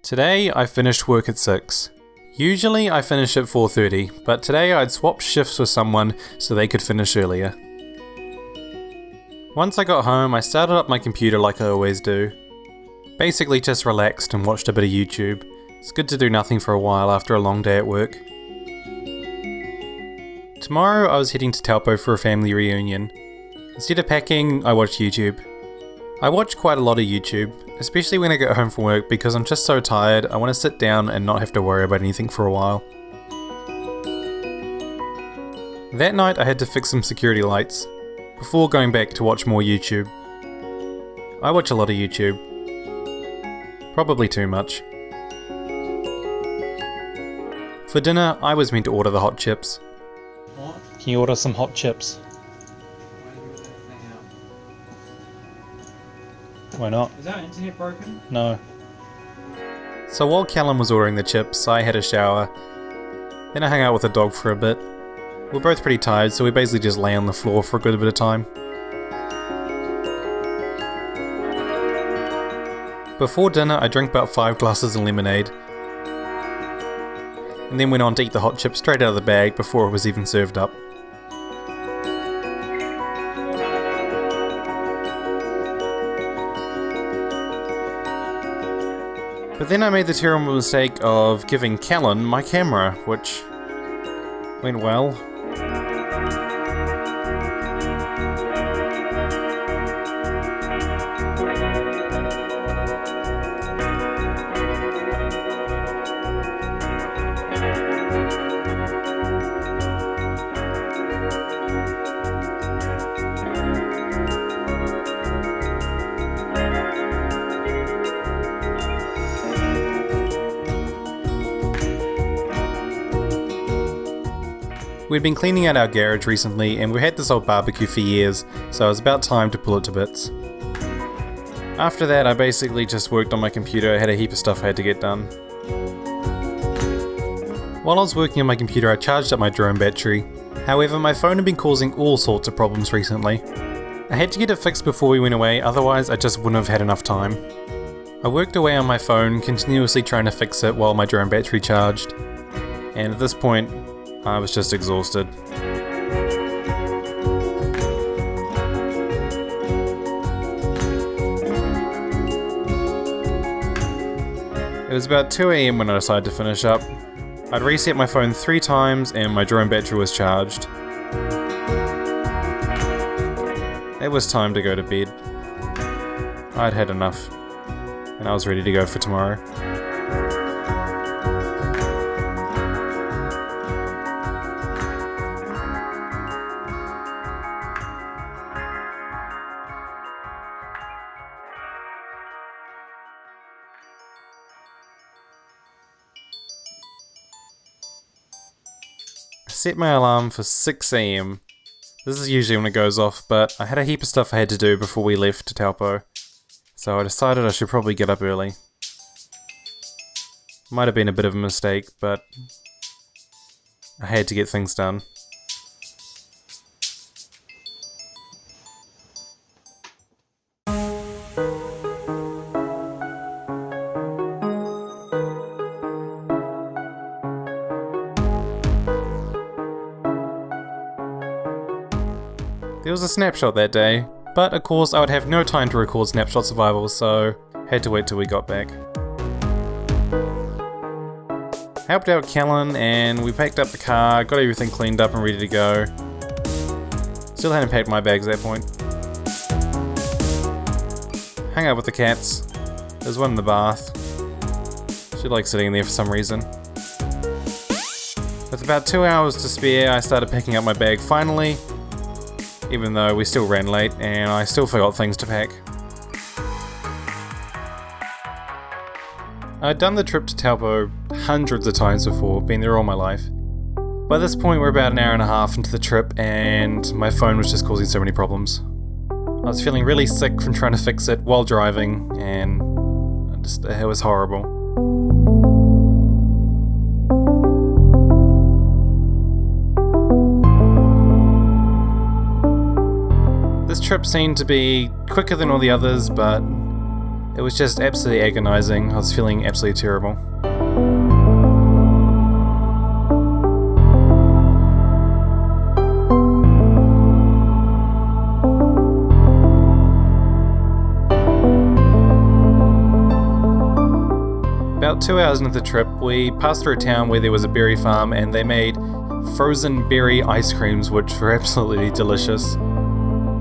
Today I finished work at 6. Usually I finish at 4:30, but today I'd swapped shifts with someone so they could finish earlier. Once I got home, I started up my computer like I always do. Basically just relaxed and watched a bit of YouTube. It's good to do nothing for a while after a long day at work. Tomorrow I was heading to Taupo for a family reunion. Instead of packing, I watched YouTube. I watch quite a lot of YouTube, especially when I get home from work because I'm just so tired I want to sit down and not have to worry about anything for a while. That night I had to fix some security lights, before going back to watch more YouTube. I watch a lot of YouTube. Probably too much. For dinner, I was meant to order the hot chips. What? Can you order some hot chips? Why not? Is our internet broken? No. So while Callum was ordering the chips, I had a shower. Then I hung out with the dog for a bit. We're both pretty tired, so we basically just lay on the floor for a good bit of time. Before dinner, I drank about 5 glasses of lemonade. And then went on to eat the hot chips straight out of the bag before it was even served up. But then I made the terrible mistake of giving Callan my camera, which went well. We'd been cleaning out our garage recently and we had this old barbecue for years, so it was about time to pull it to bits. After that I basically just worked on my computer. I had a heap of stuff I had to get done. While I was working on my computer I charged up my drone battery. However, my phone had been causing all sorts of problems recently. I had to get it fixed before we went away, otherwise I just wouldn't have had enough time. I worked away on my phone, continuously trying to fix it while my drone battery charged. And at this point, I was just exhausted. It was about 2 AM when I decided to finish up. I'd reset my phone 3 times and my drone battery was charged. It was time to go to bed. I'd had enough, and I was ready to go for tomorrow. I set my alarm for 6 AM. This is usually when it goes off, but I had a heap of stuff I had to do before we left to Taupo, so I decided I should probably get up early. Might have been a bit of a mistake, but I had to get things done. There was a snapshot that day, but of course I would have no time to record snapshot survival, so had to wait till we got back. Helped out Callan and we packed up the car, got everything cleaned up and ready to go. Still hadn't packed my bags at that point. Hung out with the cats. There's one in the bath. She likes sitting there for some reason. With about 2 hours to spare, I started packing up my bag finally, even though we still ran late and I still forgot things to pack. I'd done the trip to Taupo hundreds of times before, been there all my life. By this point we're about an hour and a half into the trip and my phone was just causing so many problems. I was feeling really sick from trying to fix it while driving and it was horrible. This trip seemed to be quicker than all the others, but It was just absolutely agonizing. I was feeling absolutely terrible. About 2 hours into the trip, we passed through a town where there was a berry farm and they made frozen berry ice creams, which were absolutely delicious.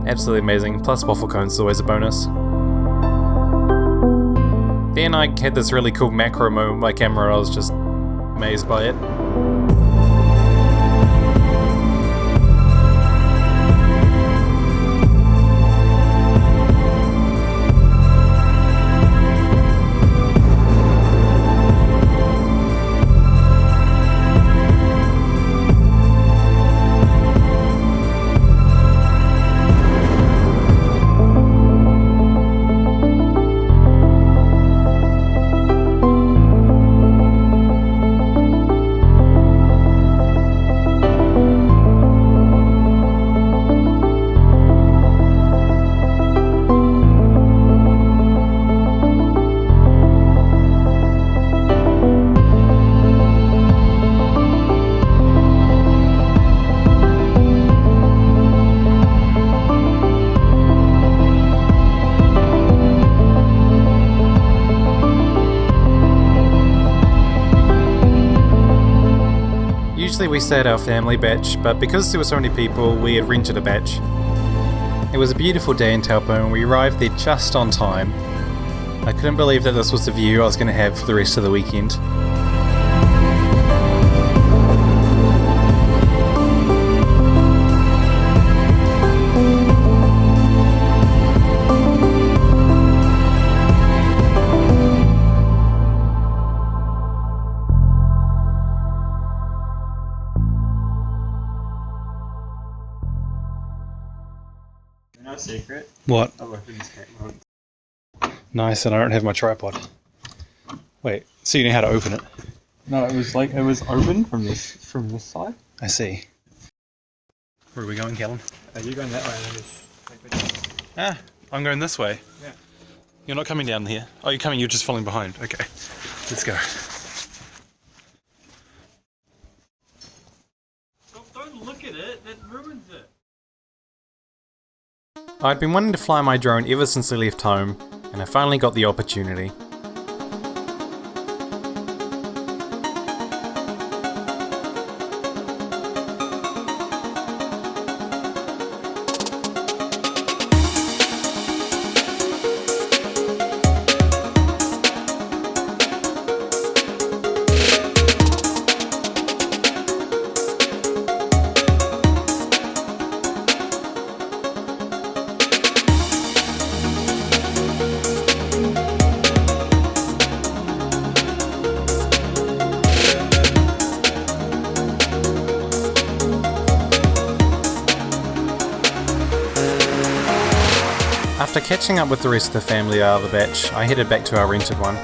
Absolutely amazing, plus waffle cones is always a bonus. Then I had this really cool macro moment with my camera. I was just amazed by it. Usually we stay at our family batch, but because there were so many people, we had rented a batch. It was a beautiful day in Taupo and we arrived there just on time. I couldn't believe that this was the view I was going to have for the rest of the weekend. No secret. What? I've opened this cake once. Nice, and I don't have my tripod. Wait, so you know how to open it? No, it was open from this side. I see. Where are we going, Callum? Are you going that way? Ah, I'm going this way. Yeah. You're not coming down here. Oh, you're coming, you're just following behind. Okay, let's go. Don't look at it, that ruins it. I'd been wanting to fly my drone ever since I left home, and I finally got the opportunity. After catching up with the rest of the family out of the batch, I headed back to our rented one.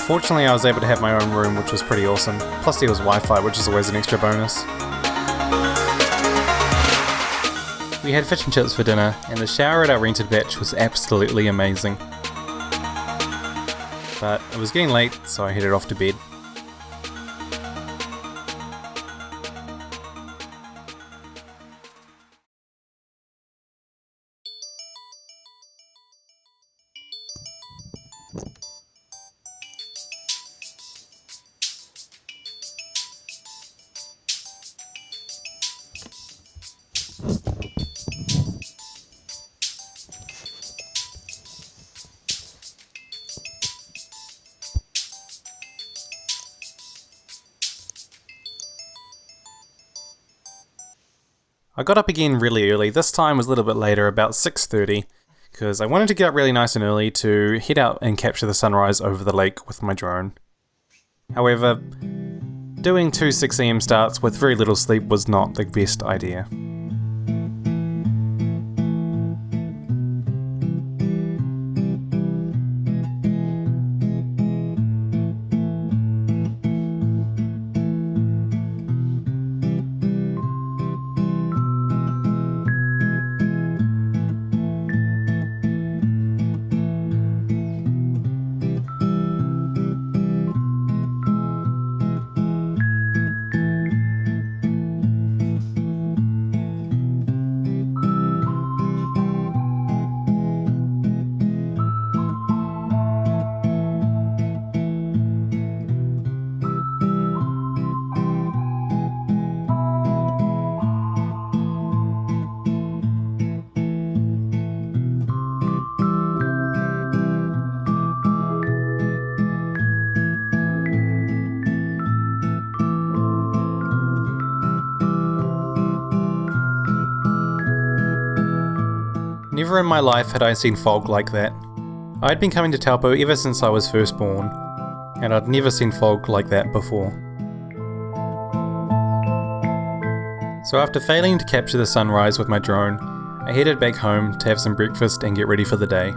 Fortunately, I was able to have my own room, which was pretty awesome. Plus there was Wi-Fi, which is always an extra bonus. We had fish and chips for dinner, and the shower at our rented batch was absolutely amazing. But it was getting late, so I headed off to bed. I got up again really early. This time was a little bit later, about 6:30, because I wanted to get up really nice and early to head out and capture the sunrise over the lake with my drone. However, doing 2 6 AM starts with very little sleep was not the best idea. Never in my life had I seen fog like that. I'd been coming to Taupo ever since I was first born, and I'd never seen fog like that before. So after failing to capture the sunrise with my drone, I headed back home to have some breakfast and get ready for the day.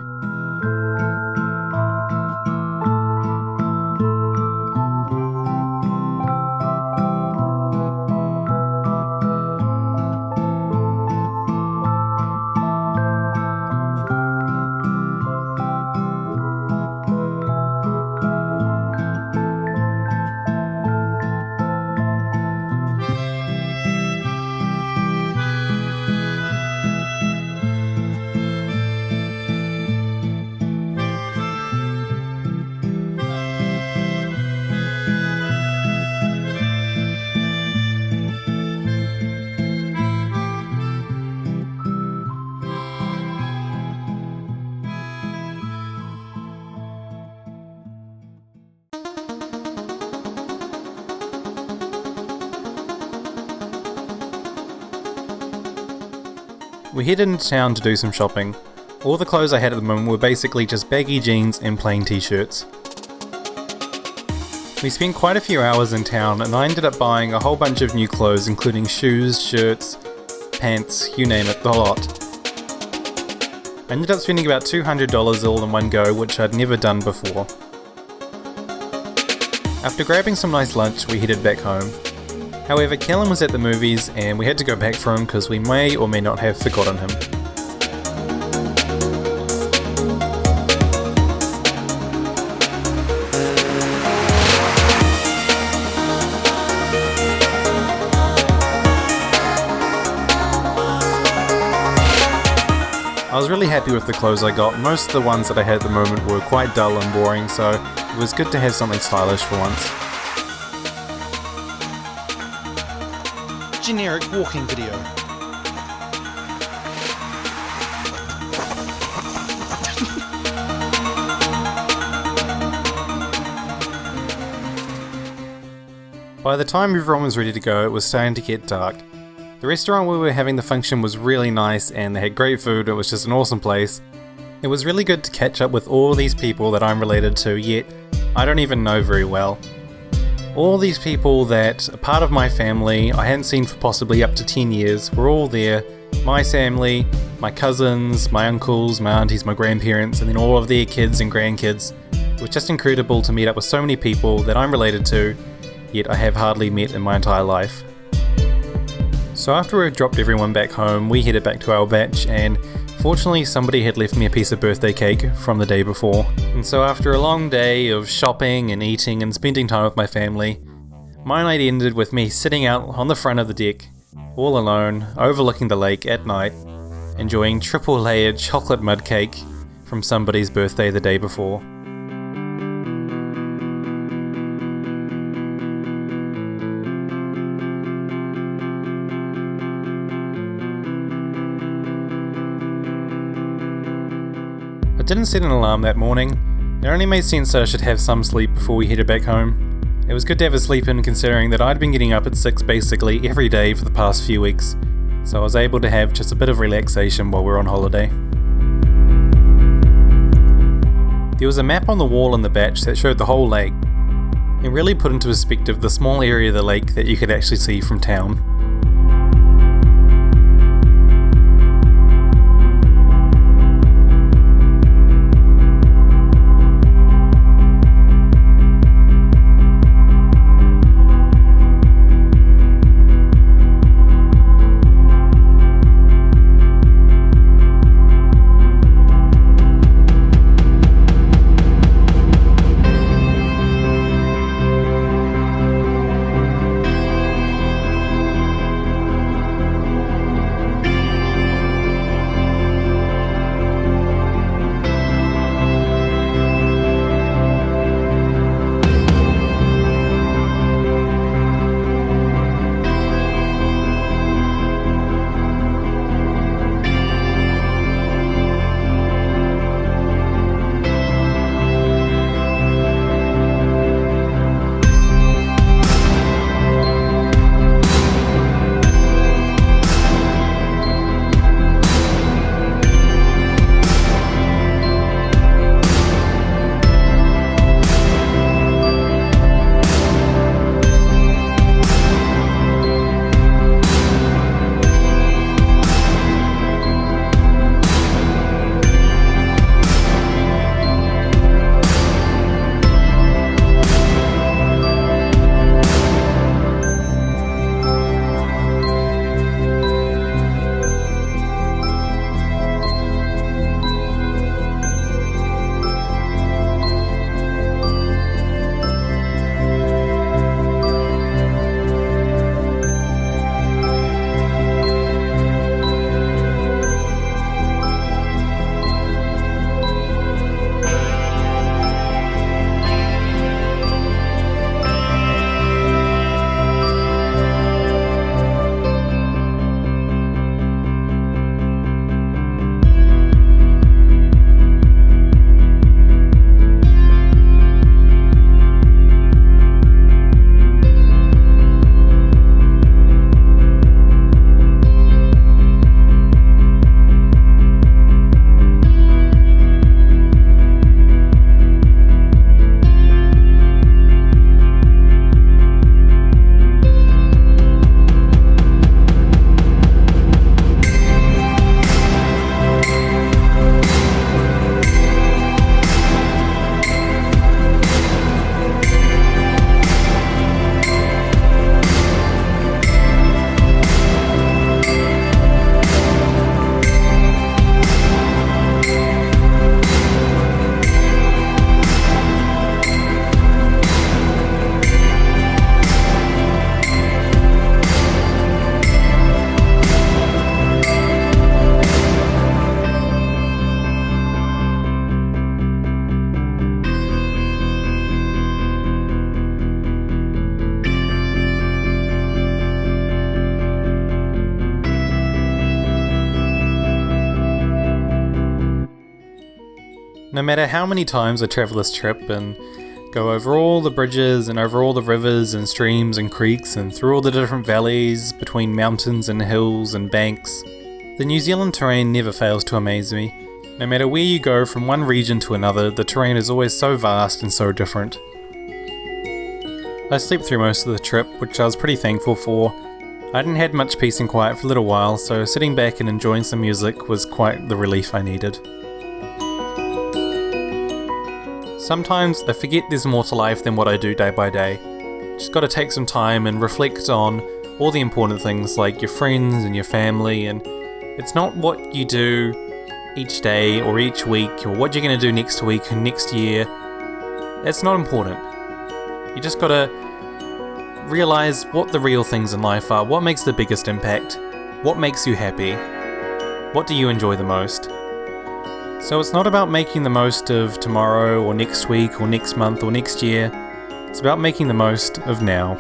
We headed into town to do some shopping. All the clothes I had at the moment were basically just baggy jeans and plain t-shirts. We spent quite a few hours in town and I ended up buying a whole bunch of new clothes, including shoes, shirts, pants, you name it, the lot. I ended up spending about $200 all in one go, which I'd never done before. After grabbing some nice lunch, we headed back home. However, Callum was at the movies and we had to go back for him because we may or may not have forgotten him. I was really happy with the clothes I got. Most of the ones that I had at the moment were quite dull and boring, so it was good to have something stylish for once. Generic walking video. By the time everyone was ready to go, it was starting to get dark. The restaurant where we were having the function was really nice and they had great food. It was just an awesome place. It was really good to catch up with all these people that I'm related to, yet I don't even know very well. All these people that are part of my family, I hadn't seen for possibly up to 10 years, were all there. My family, my cousins, my uncles, my aunties, my grandparents, and then all of their kids and grandkids. It was just incredible to meet up with so many people that I'm related to, yet I have hardly met in my entire life. So after we dropped everyone back home, we headed back to our batch, and fortunately somebody had left me a piece of birthday cake from the day before. And so after a long day of shopping and eating and spending time with my family, my night ended with me sitting out on the front of the deck, all alone, overlooking the lake at night, enjoying triple layered chocolate mud cake from somebody's birthday the day before. I didn't set an alarm that morning. It only made sense that I should have some sleep before we headed back home. It was good to have a sleep in considering that I'd been getting up at 6 basically every day for the past few weeks, so I was able to have just a bit of relaxation while we were on holiday. There was a map on the wall in the batch that showed the whole lake. It really put into perspective the small area of the lake that you could actually see from town. No matter how many times I travel this trip and go over all the bridges and over all the rivers and streams and creeks and through all the different valleys between mountains and hills and banks, the New Zealand terrain never fails to amaze me. No matter where you go from one region to another, the terrain is always so vast and so different. I slept through most of the trip, which I was pretty thankful for. I hadn't had much peace and quiet for a little while, so sitting back and enjoying some music was quite the relief I needed. Sometimes I forget there's more to life than what I do day by day. Just gotta take some time and reflect on all the important things like your friends and your family, and it's not what you do each day or each week or what you're gonna do next week and next year. It's not important. You just gotta realize what the real things in life are, what makes the biggest impact, what makes you happy, what do you enjoy the most. So it's not about making the most of tomorrow or next week or next month or next year, it's about making the most of now.